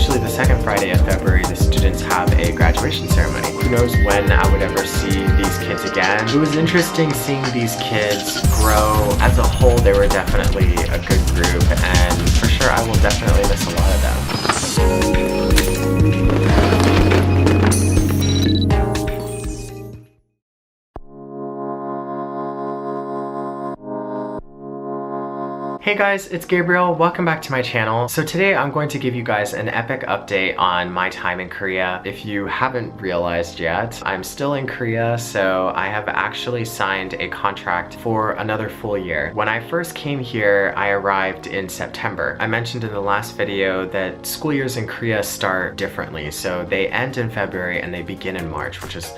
usually the second Friday of February, the students have a graduation ceremony. Who knows when I would ever see these kids again. It was interesting seeing these kids grow. As a whole, they were definitely a good group, and for sure I will definitely miss a lot of them. Hey guys, it's Gabriel. Welcome back to my channel. So today I'm going to give you guys an epic update on my time in Korea. If you haven't realized yet, I'm still in Korea, so I have actually signed a contract for another full year. When I first came here, I arrived in September. I mentioned in the last video that school years in Korea start differently. So they end in February and they begin in March, which is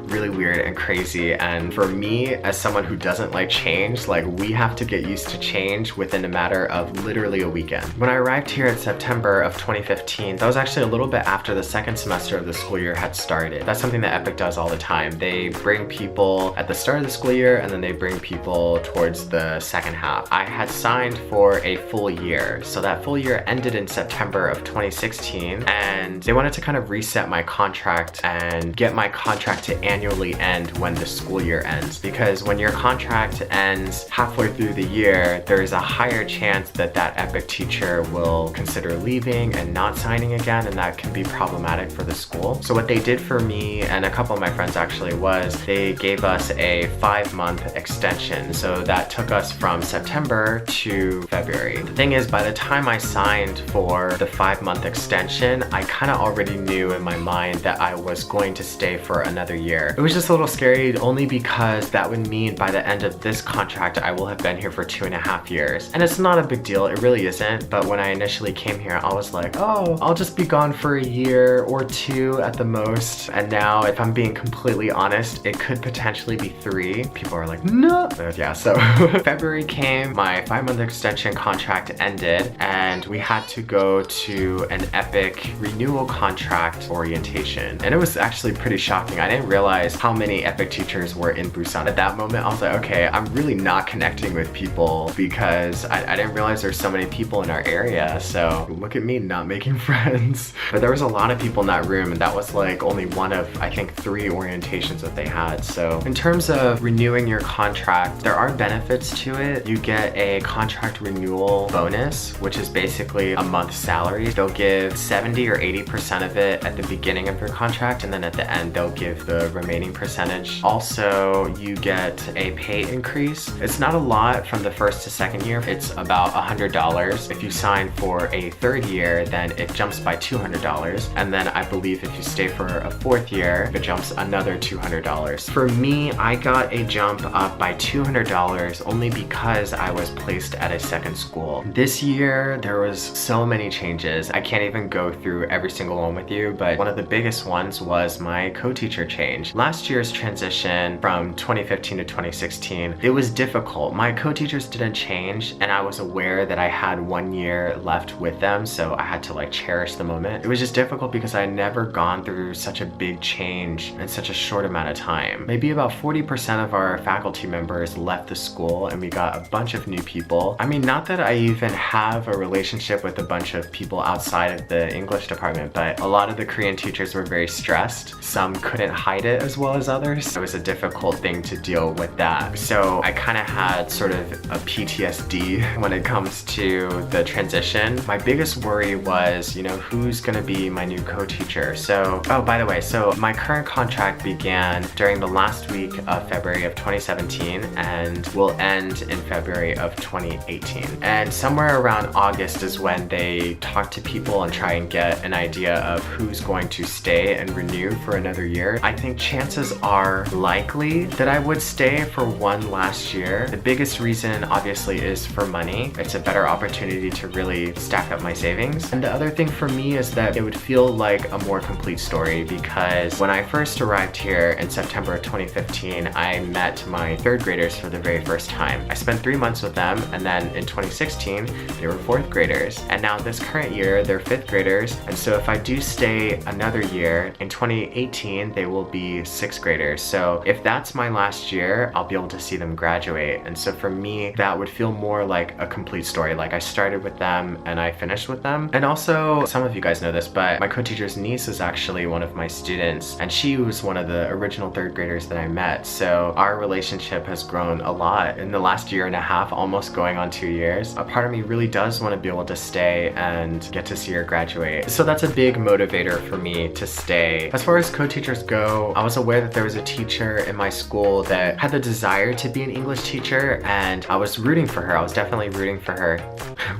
really weird and crazy. And for me, as someone who doesn't like change, like we have to get used to change within a matter of literally a weekend. When I arrived here in September of 2015, that was actually a little bit after the second semester of the school year had started. That's something that EPIK does all the time. They bring people at the start of the school year and then they bring people towards the second half. I had signed for a full year, so that full year ended in September of 2016, and they wanted to kind of reset my contract and get my contract to annually end when the school year ends, because when your contract ends halfway through the year, there's a higher chance that that EPIK teacher will consider leaving and not signing again, and that can be problematic for the school. So what they did for me and a couple of my friends actually was they gave us a 5-month extension. So that took us from September to February. The thing is, by the time I signed for the 5-month extension, I kind of already knew in my mind that I was going to stay for another year. It was just a little scary only because that would mean by the end of this contract, I will have been here for 2.5 years. And it's not a big deal, it really isn't, but when I initially came here, I was like, oh, I'll just be gone for a year or 2 at the most. And now, if I'm being completely honest, it could potentially be 3. People are like, no. Yeah, so February came, my 5-month extension contract ended, and we had to go to an EPIK renewal contract orientation. And it was actually pretty shocking. I didn't realize how many EPIK teachers were in Busan. At that moment, I was like, okay, I'm really not connecting with people because I didn't realize there's so many people in our area, so look at me not making friends. But there was a lot of people in that room, and that was like only one of, I think, 3 orientations that they had. So in terms of renewing your contract, there are benefits to it. You get a contract renewal bonus, which is basically a month's salary. They'll give 70 or 80% of it at the beginning of your contract, and then at the end they'll give the remaining percentage. Also, you get a pay increase. It's not a lot from the first to second year. It's about $100. If you sign for a 3rd year, then it jumps by $200. And then I believe if you stay for a 4th year, it jumps another $200. For me, I got a jump up by $200 only because I was placed at a second school. This year, there was so many changes. I can't even go through every single one with you, but one of the biggest ones was my co-teacher change. Last year's transition from 2015 to 2016, it was difficult. My co-teachers didn't change, and I was aware that I had 1 year left with them, so I had to like cherish the moment. It was just difficult because I had never gone through such a big change in such a short amount of time. Maybe about 40% of our faculty members left the school, and we got a bunch of new people. I mean, not that I even have a relationship with a bunch of people outside of the English department, but a lot of the Korean teachers were very stressed. Some couldn't hide it as well as others. It was a difficult thing to deal with that. So I kind of had sort of a PTSD when it comes to the transition. My biggest worry was, you know, who's gonna be my new co-teacher? So, oh, by the way, so my current contract began during the last week of February of 2017 and will end in February of 2018. And somewhere around August is when they talk to people and try and get an idea of who's going to stay and renew for another year. I think chances are likely that I would stay for one last year. The biggest reason obviously is for money. It's a better opportunity to really stack up my savings. And the other thing for me is that it would feel like a more complete story, because when I first arrived here in September of 2015, I met my 3rd graders for the very first time. I spent 3 months with them, and then in 2016, they were 4th graders. And now this current year, they're 5th graders. And so if I do stay another year, in 2018, they will be 6th graders. So if that's my last year, I'll be able to see them graduate. And so for me, that would feel more like a complete story. Like I started with them and I finished with them. And also, some of you guys know this, but my co-teacher's niece is actually one of my students, and she was one of the original 3rd graders that I met. So our relationship has grown a lot in the last year and a half, almost going on 2 years. A part of me really does want to be able to stay and get to see her graduate. So that's a big motivator for me to stay. As far as co-teachers go, I was aware that there was a teacher in my school that had the desire to be an English teacher, and I was rooting for her. I was definitely rooting for her.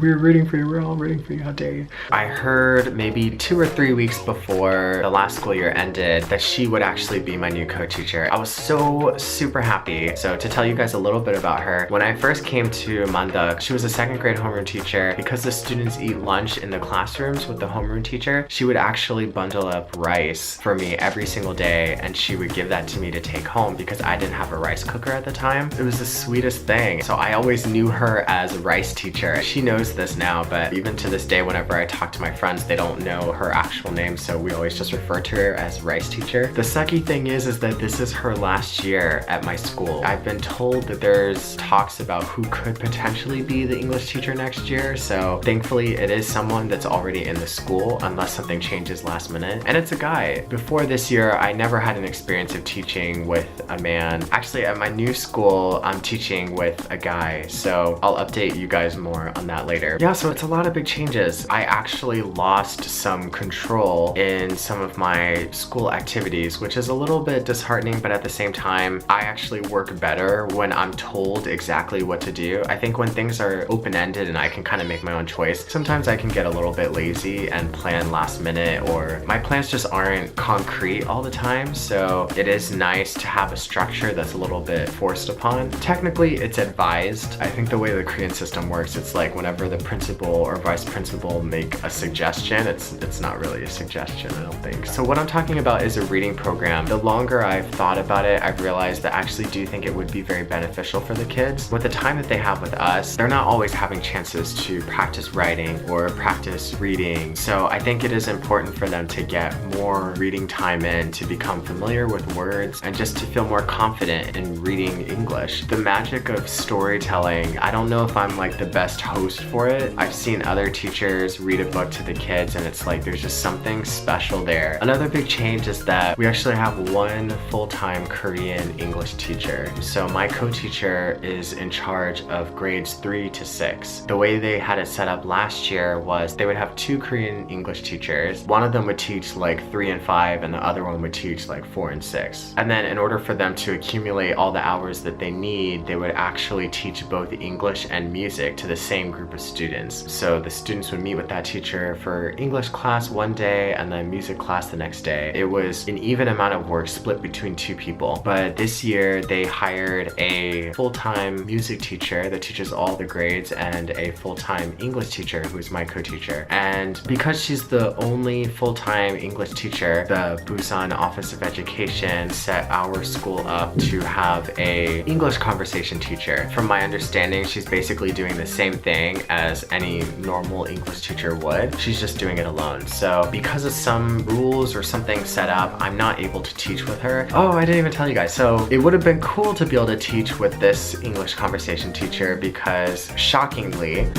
We were rooting for you. We're all rooting for you. How dare you? I heard maybe 2 or 3 weeks before the last school year ended that she would actually be my new co-teacher. I was so super happy. So to tell you guys a little bit about her, when I first came to Mandak, she was a 2nd grade homeroom teacher. Because the students eat lunch in the classrooms with the homeroom teacher, she would actually bundle up rice for me every single day, and she would give that to me to take home because I didn't have a rice cooker at the time. It was the sweetest thing. So I always knew her as a rice teacher. She knows this now, but even to this day, whenever I talk to my friends, they don't know her actual name, so we always just refer to her as rice teacher. The sucky thing is that this is her last year at my school. I've been told that there's talks about who could potentially be the English teacher next year, so thankfully it is someone that's already in the school unless something changes last minute, and it's a guy. Before this year, I never had an experience of teaching with a man. Actually, at my new school, I'm teaching with a guy, so I'll update you guys more on that later. Yeah, so it's a lot of big changes. I actually lost some control in some of my school activities, which is a little bit disheartening, but at the same time, I actually work better when I'm told exactly what to do. I think when things are open-ended and I can kind of make my own choice, sometimes I can get a little bit lazy and plan last minute, or my plans just aren't concrete all the time, so it is nice to have a structure that's a little bit forced upon. Technically, it's advised. I think the way the Korean system works, it's like whenever the principal or vice principal make a suggestion, it's not really a suggestion, I don't think. So what I'm talking about is a reading program. The longer I've thought about it, I've realized that I actually do think it would be very beneficial for the kids. With the time that they have with us, they're not always having chances to practice writing or practice reading. So I think it is important for them to get more reading time in, to become familiar with words and just to feel more confident in reading English. The magic of storytelling, I don't know if I'm like the best host for it. I've seen other teachers read a book to the kids and it's like there's just something special there. Another big change is that we actually have one full-time Korean English teacher. So my co-teacher is in charge of grades 3 to 6. The way they had it set up last year was they would have 2 Korean English teachers. One of them would teach like 3 and 5 and the other one would teach like 4 and 6. And then in order for them to accumulate all the hours that they need, they would actually teach both English and music to the same group of students. So the students would meet with that teacher for English class one day and then music class the next day. It was an even amount of work split between 2 people. But this year they hired a full-time music teacher that teaches all the grades and a full-time English teacher who is my co-teacher. And because she's the only full-time English teacher, the Busan Office of Education set our school up to have a English conversation teacher. From my understanding, she's basically doing the same thing as any normal English teacher would. She's just doing it alone. So because of some rules or something set up, I'm not able to teach with her. Oh, I didn't even tell you guys. So it would have been cool to be able to teach with this English conversation teacher because shockingly,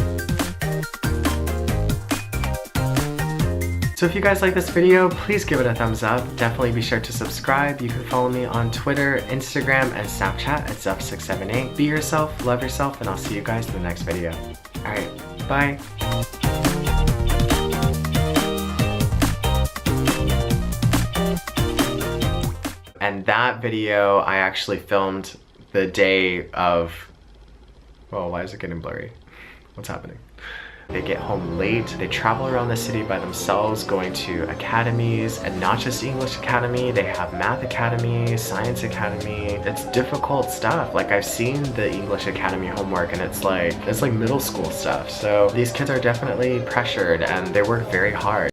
so if you guys like this video, please give it a thumbs up. Definitely be sure to subscribe. You can follow me on Twitter, Instagram, and Snapchat at Zup678. Be yourself, love yourself, and I'll see you guys in the next video. Alright, bye. And that video I actually filmed the day of... Whoa, why is it getting blurry? What's happening? They get home late, they travel around the city by themselves going to academies, and not just English Academy, they have Math Academy, Science Academy. It's difficult stuff. Like I've seen the English Academy homework and it's like middle school stuff. So these kids are definitely pressured and they work very hard.